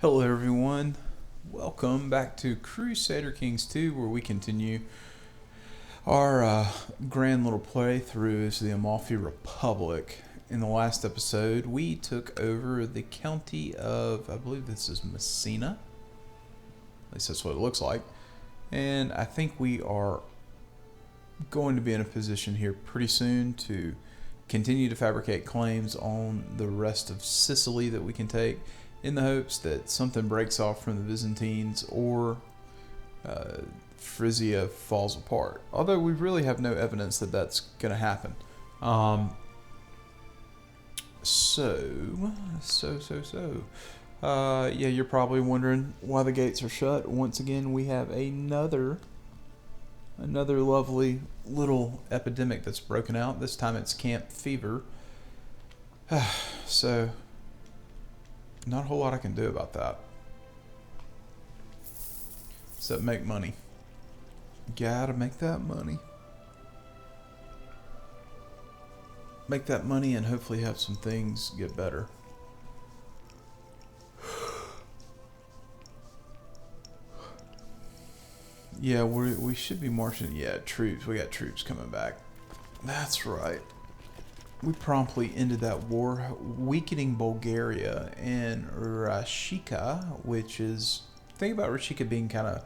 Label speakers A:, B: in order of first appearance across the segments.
A: Hello everyone, welcome back to Crusader Kings 2 where we continue our grand little playthrough as the Amalfi Republic. In the last episode we took over the county of, I believe this is Messina, at least that's what it looks like, and I think we are going to be in a position here pretty soon to continue to fabricate claims on the rest of Sicily that we can take, in the hopes that something breaks off from the Byzantines or Frisia falls apart. Although we really have no evidence that that's going to happen. Yeah, you're probably wondering why the gates are shut. Once again, we have another lovely little epidemic that's broken out. This time it's camp fever. So not a whole lot I can do about that. Except make money. Gotta make that money. Make that money and hopefully have some things get better. Yeah, we should be marching. Yeah, troops. We got troops coming back. That's right. We promptly ended that war, weakening Bulgaria, and Rashika, which is, think about Rashika being kind of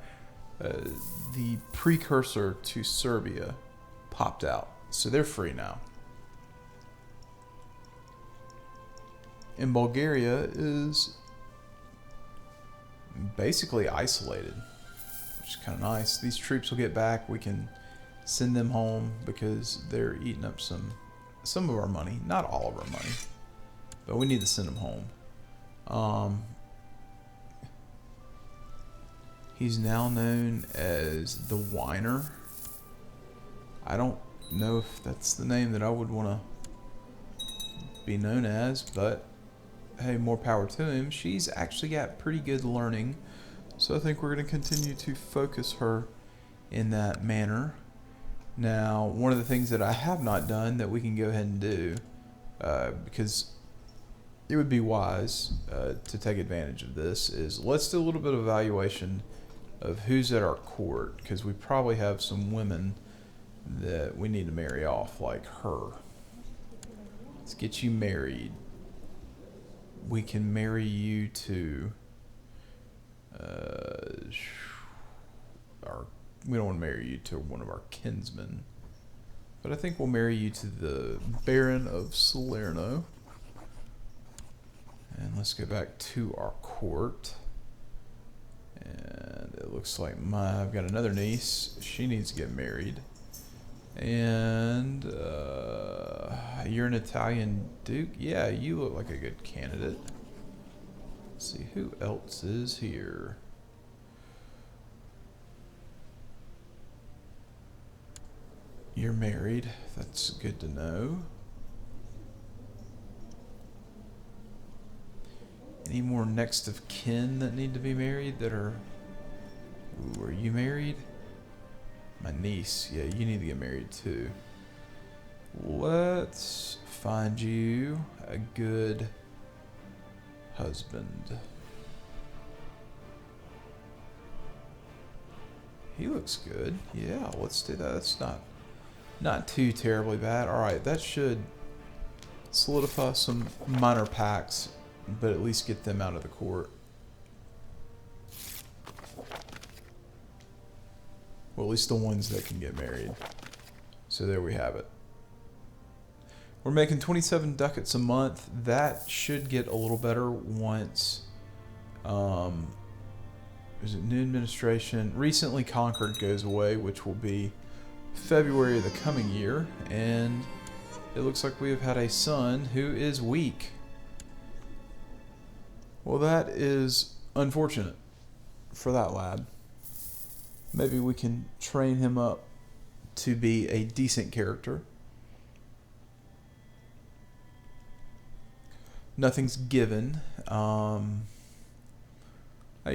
A: the precursor to Serbia, popped out. So they're free now. And Bulgaria is basically isolated, which is kind of nice. These troops will get back. We can send them home because they're eating up some of our money, not all of our money, but we need to send him home. He's now known as the Whiner. I don't know if that's the name that I would want to be known as, but hey, more power to him. She's actually got pretty good learning, so I think we're going to continue to focus her in that manner. Now, one of the things that I have not done that we can go ahead and do, because it would be wise to take advantage of this, is let's do a little bit of evaluation of who's at our court, because we probably have some women that we need to marry off, like her. Let's get you married. We can marry you to we don't want to marry you to one of our kinsmen, but I think we'll marry you to the Baron of Salerno. And let's go back to our court. And it looks like I've got another niece. She needs to get married. And you're an Italian duke? Yeah, you look like a good candidate. Let's see, who else is here? You're married. That's good to know. Any more next of kin that need to be married that are... Ooh, are you married? My niece. Yeah, you need to get married too. Let's find you a good husband. He looks good. Yeah, let's do that. That's not too terribly bad. Alright, that should solidify some minor pacts, but at least get them out of the court. Well, at least the ones that can get married. So there we have it. We're making 27 ducats a month. That should get a little better once there's a new administration. Recently Conquered goes away, which will be February of the coming year, and it looks like we have had a son who is weak. Well, that is unfortunate for that lad. Maybe we can train him up to be a decent character. Nothing's given. You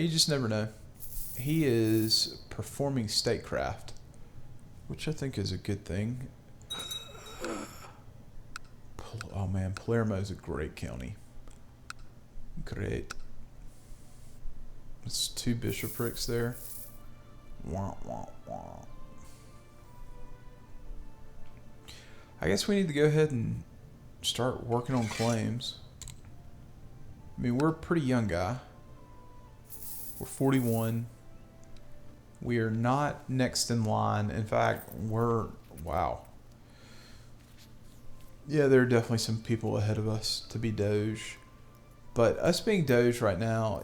A: just never know. He is performing statecraft, which I think is a good thing. Oh man, Palermo is a great county. Great. It's 2 bishoprics there. Wah, wah, wah. I guess we need to go ahead and start working on claims. I mean, we're a pretty young guy. We're 41. We are not next in line. In fact, wow. Yeah, there are definitely some people ahead of us to be Doge. But us being Doge right now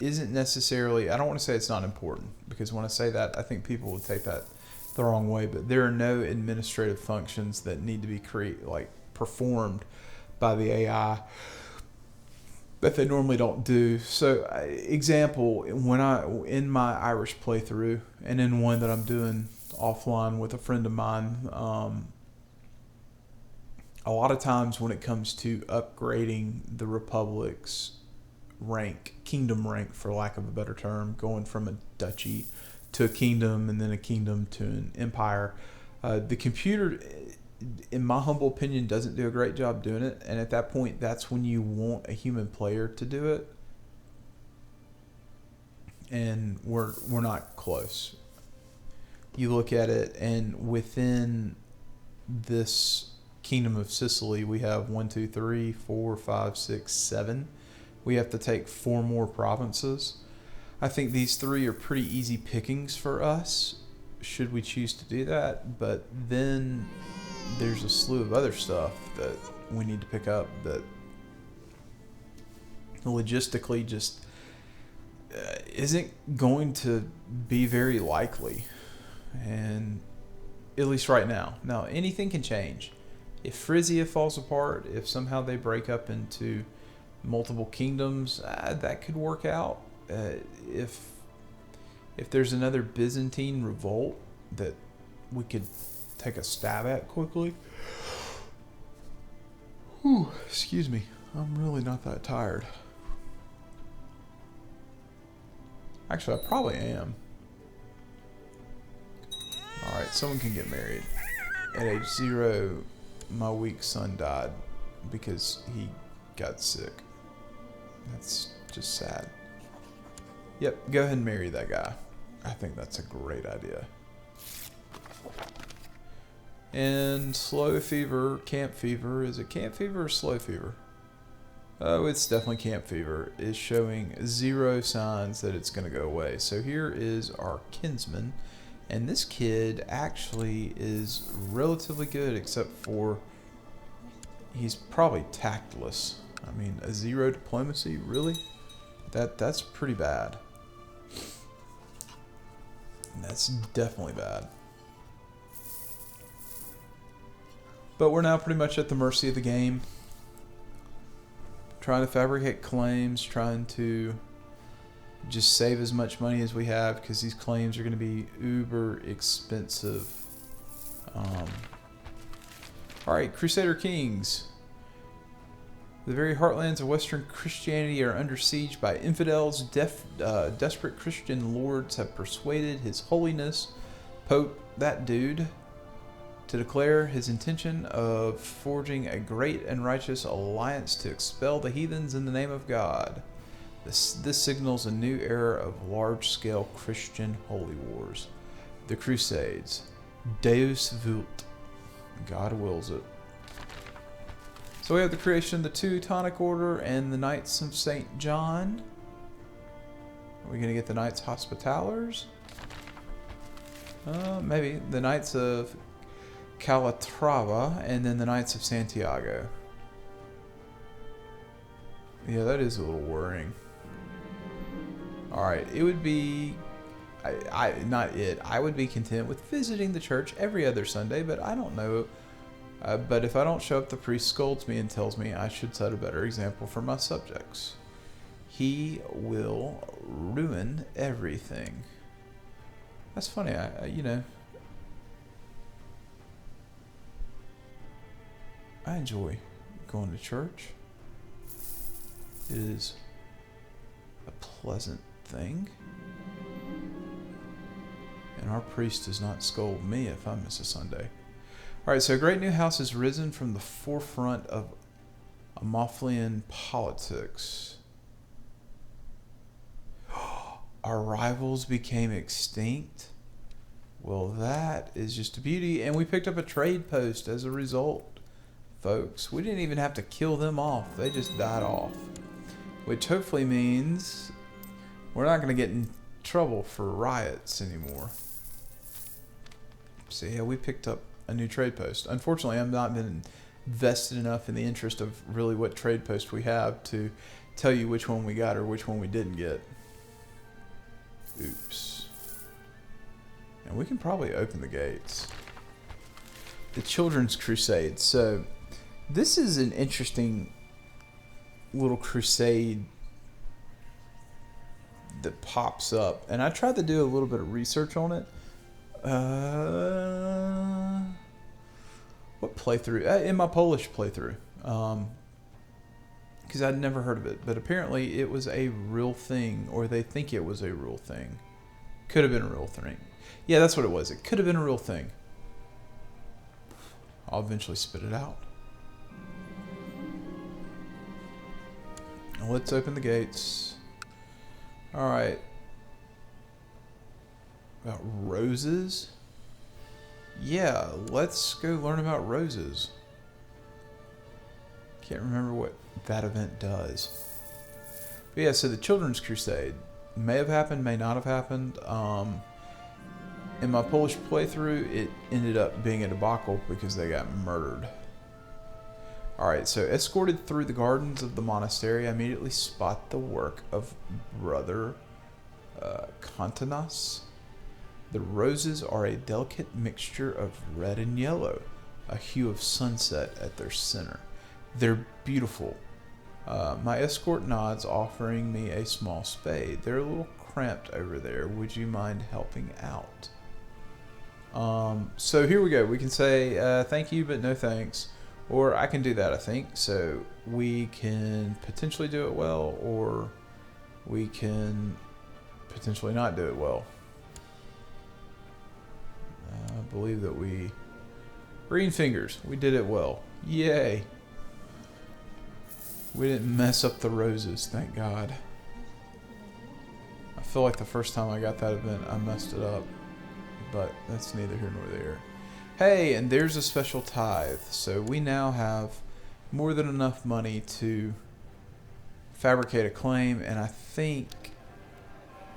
A: isn't necessarily, I don't want to say it's not important, because when I say that, I think people would take that the wrong way. But there are no administrative functions that need to be performed by the AI that they normally don't do. So, example, in my Irish playthrough, and in one that I'm doing offline with a friend of mine, a lot of times when it comes to upgrading the Republic's kingdom rank, for lack of a better term, going from a duchy to a kingdom and then a kingdom to an empire, the computer, in my humble opinion, doesn't do a great job doing it. And at that point, that's when you want a human player to do it. And we're not close. You look at it, and within this Kingdom of Sicily, we have 1, 2, 3, 4, 5, 6, 7. We have to take 4 more provinces. I think these 3 are pretty easy pickings for us, should we choose to do that. But then there's a slew of other stuff that we need to pick up that logistically just isn't going to be very likely. And at least right now. Now, anything can change. If Frisia falls apart, if somehow they break up into multiple kingdoms, that could work out. If there's another Byzantine revolt that we could take a stab at quickly. Whew, excuse me. I'm really not that tired. Actually, I probably am. Alright, someone can get married. At age 0, my weak son died because he got sick. That's just sad. Yep, go ahead and marry that guy. I think that's a great idea. And slow fever, camp fever. Is it camp fever or slow fever? Oh, it's definitely camp fever. Is showing 0 signs that it's going to go away. So here is our kinsman. And this kid actually is relatively good, except for he's probably tactless. I mean, a 0 diplomacy, really? That's pretty bad. That's definitely bad. But we're now pretty much at the mercy of the game. Trying to fabricate claims, trying to just save as much money as we have, because these claims are going to be uber expensive. Alright, Crusader Kings. The very heartlands of Western Christianity are under siege by infidels. Desperate Christian lords have persuaded His Holiness Pope, that dude, to declare his intention of forging a great and righteous alliance to expel the heathens in the name of God. This signals a new era of large-scale Christian holy wars. The Crusades. Deus vult. God wills it. So we have the creation of the Teutonic Order and the Knights of St. John. Are we going to get the Knights Hospitallers? Maybe. The Knights of Calatrava and then the Knights of Santiago. Yeah, that is a little worrying. Alright, it would be... I would be content with visiting the church every other Sunday, but I don't know. But if I don't show up, the priest scolds me and tells me I should set a better example for my subjects. He will ruin everything. That's funny, I enjoy going to church. It is a pleasant thing. And our priest does not scold me if I miss a Sunday. Alright, so a great new house has risen from the forefront of Amalfian politics. our rivals became extinct. Well, that is just a beauty. And we picked up a trade post as a result, folks. We didn't even have to kill them off. They just died off. Which hopefully means we're not going to get in trouble for riots anymore. So yeah, we picked up a new trade post. Unfortunately, I've not been vested enough in the interest of really what trade post we have to tell you which one we got or which one we didn't get. Oops. And we can probably open the gates. The Children's Crusade. So this is an interesting little crusade that pops up. And I tried to do a little bit of research on it. What playthrough? In my Polish playthrough. Because I'd never heard of it. But apparently it was a real thing. Or they think it was a real thing. Could have been a real thing. Yeah, that's what it was. It could have been a real thing. I'll eventually spit it out. Let's open the gates. Alright. About roses? Yeah, let's go learn about roses. Can't remember what that event does. But yeah, so the Children's Crusade may have happened, may not have happened. In my Polish playthrough, it ended up being a debacle because they got murdered. Alright, so escorted through the gardens of the monastery, I immediately spot the work of Brother Kontanas. The roses are a delicate mixture of red and yellow, a hue of sunset at their center. They're beautiful. My escort nods, offering me a small spade. They're a little cramped over there. Would you mind helping out? So here we go. We can say thank you, but no thanks. Or I can do that, I think. So we can potentially do it well, or we can potentially not do it well. I believe that we... Green fingers. We did it well. Yay. We didn't mess up the roses, thank God. I feel like the first time I got that event, I messed it up. But that's neither here nor there. Hey, and there's a special tithe. So we now have more than enough money to fabricate a claim. And I think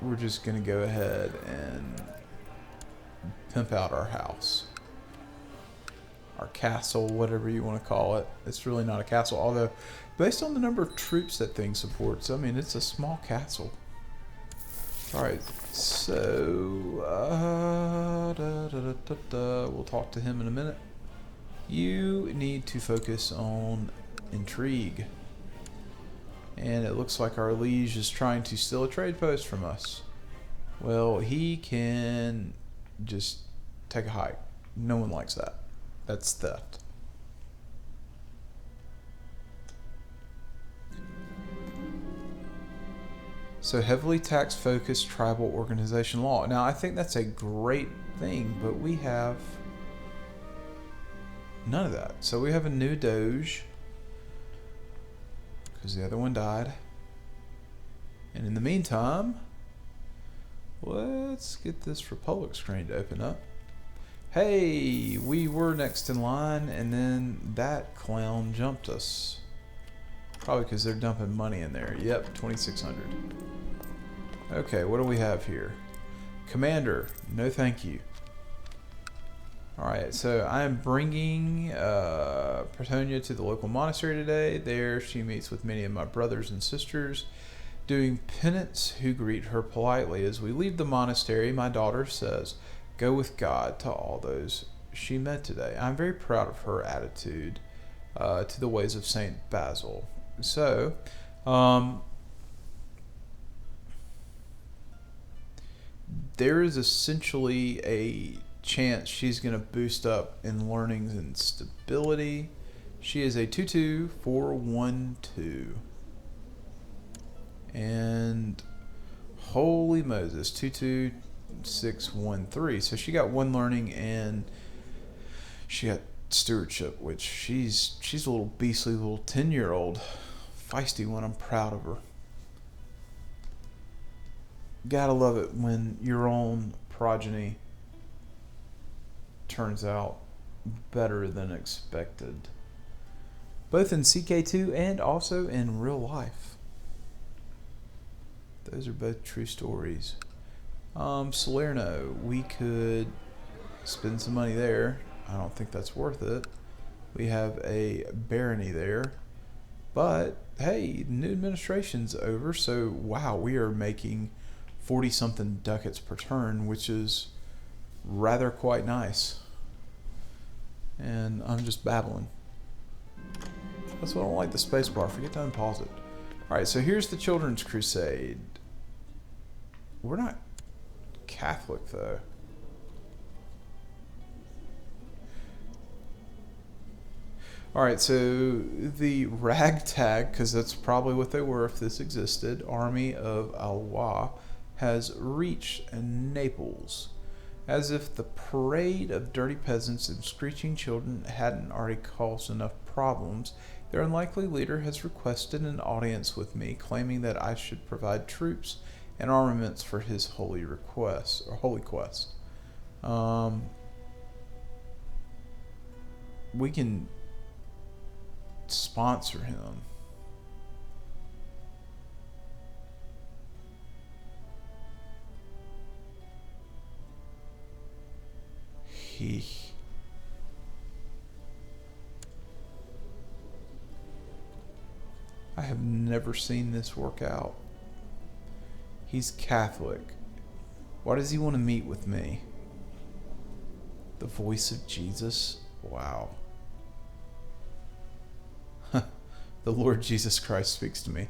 A: we're just going to go ahead and pimp out our house. Our castle, whatever you want to call it. It's really not a castle. Although, based on the number of troops that thing supports, I mean, it's a small castle. Alright, so we'll talk to him in a minute. You need to focus on intrigue. And it looks like our liege is trying to steal a trade post from us. Well, he can just take a hike. No one likes that. That's theft. So heavily tax-focused tribal organization law. Now, I think that's a great thing, but we have none of that. So we have a new doge, because the other one died. And in the meantime, let's get this Republic screen to open up. Hey, we were next in line, and then that clown jumped us. Probably because they're dumping money in there. Yep, 2,600. Okay, what do we have here? Commander, no thank you. Alright, so I am bringing Pretonia to the local monastery today. There she meets with many of my brothers and sisters, doing penance, who greet her politely. As we leave the monastery, my daughter says, "Go with God" to all those she met today. I'm very proud of her attitude to the ways of Saint Basil. So, there is essentially a chance she's going to boost up in learnings and stability. She is a 22412. And holy Moses, 22613. So she got one learning and she got stewardship, which she's a little beastly little 10-year-old feisty one. I'm proud of her. Gotta love it when your own progeny turns out better than expected. Both in CK2 and also in real life. Those are both true stories. Salerno, we could spend some money there. I don't think that's worth it. We have a barony there. But, hey, the new administration's over, so wow, we are making 40-something ducats per turn, which is rather quite nice. And I'm just babbling. That's why I don't like the spacebar. Forget to unpause it. Alright, so here's the Children's Crusade. We're not Catholic, though. Alright, so the ragtag, because that's probably what they were if this existed, army of Alwa has reached Naples. As if the parade of dirty peasants and screeching children hadn't already caused enough problems, their unlikely leader has requested an audience with me, claiming that I should provide troops and armaments for his holy request or holy quest. We can sponsor him. I have never seen this work out. He's Catholic. Why does he want to meet with me? The voice of Jesus? Wow. The Lord Jesus Christ speaks to me.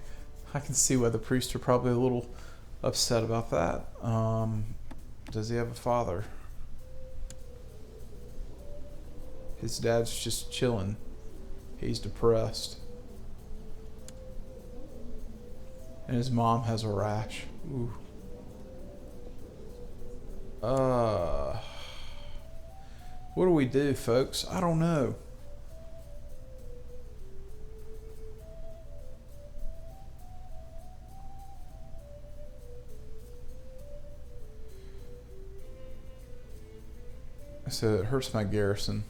A: I can see why the priests are probably a little upset about that. Does he have a father? His dad's just chilling. He's depressed. And his mom has a rash. Ooh. What do we do, folks? I don't know. So it hurts my garrison.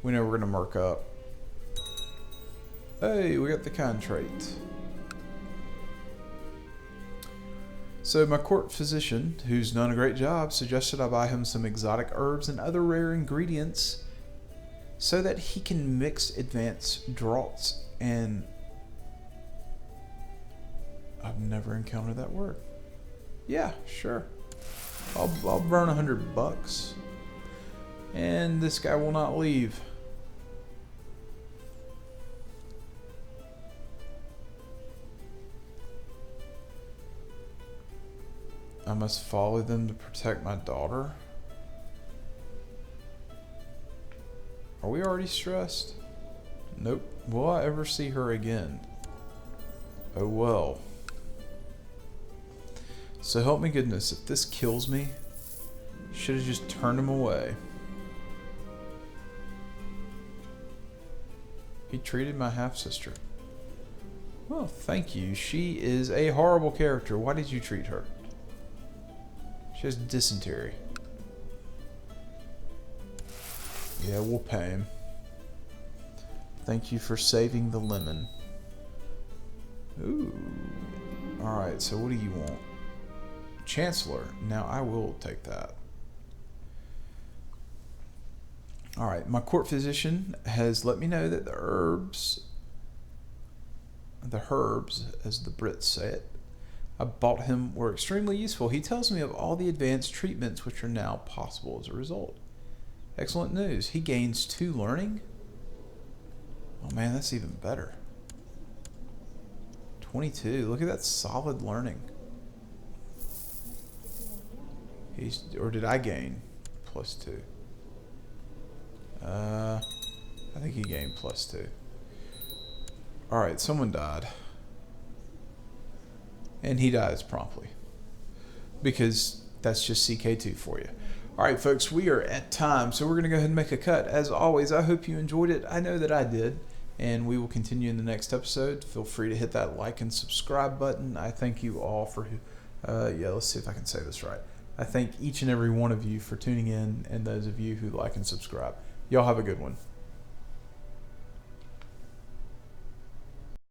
A: We know we're gonna mark up. Hey, we got the contract. So my court physician, who's done a great job, suggested I buy him some exotic herbs and other rare ingredients so that he can mix advanced draughts and... I've never encountered that word. Yeah, sure. I'll burn $100. And this guy will not leave. I must follow them to protect my daughter. Are we already stressed? Nope. Will I ever see her again? Oh well. So help me goodness, if this kills me, should have just turned him away. He treated my half-sister. Well, thank you. She is a horrible character. Why did you treat her? She has dysentery. Yeah, we'll pay him. Thank you for saving the lemon. Ooh. Alright, so what do you want? Chancellor. Now I will take that. Alright, my court physician has let me know that the herbs, as the Brits say it, I bought him were extremely useful. He tells me of all the advanced treatments which are now possible as a result. Excellent news. He gains 2 learning. Oh man, that's even better. 22. Look at that solid learning. Or did I gain +2? I think he gained +2. Alright, someone died. And he dies promptly. Because that's just CK2 for you. Alright folks, we are at time, so we're going to go ahead and make a cut. As always, I hope you enjoyed it. I know that I did. And we will continue in the next episode. Feel free to hit that like and subscribe button. I thank you all for Yeah, let's see if I can say this right. I thank each and every one of you for tuning in, and those of you who like and subscribe. Y'all have a good one.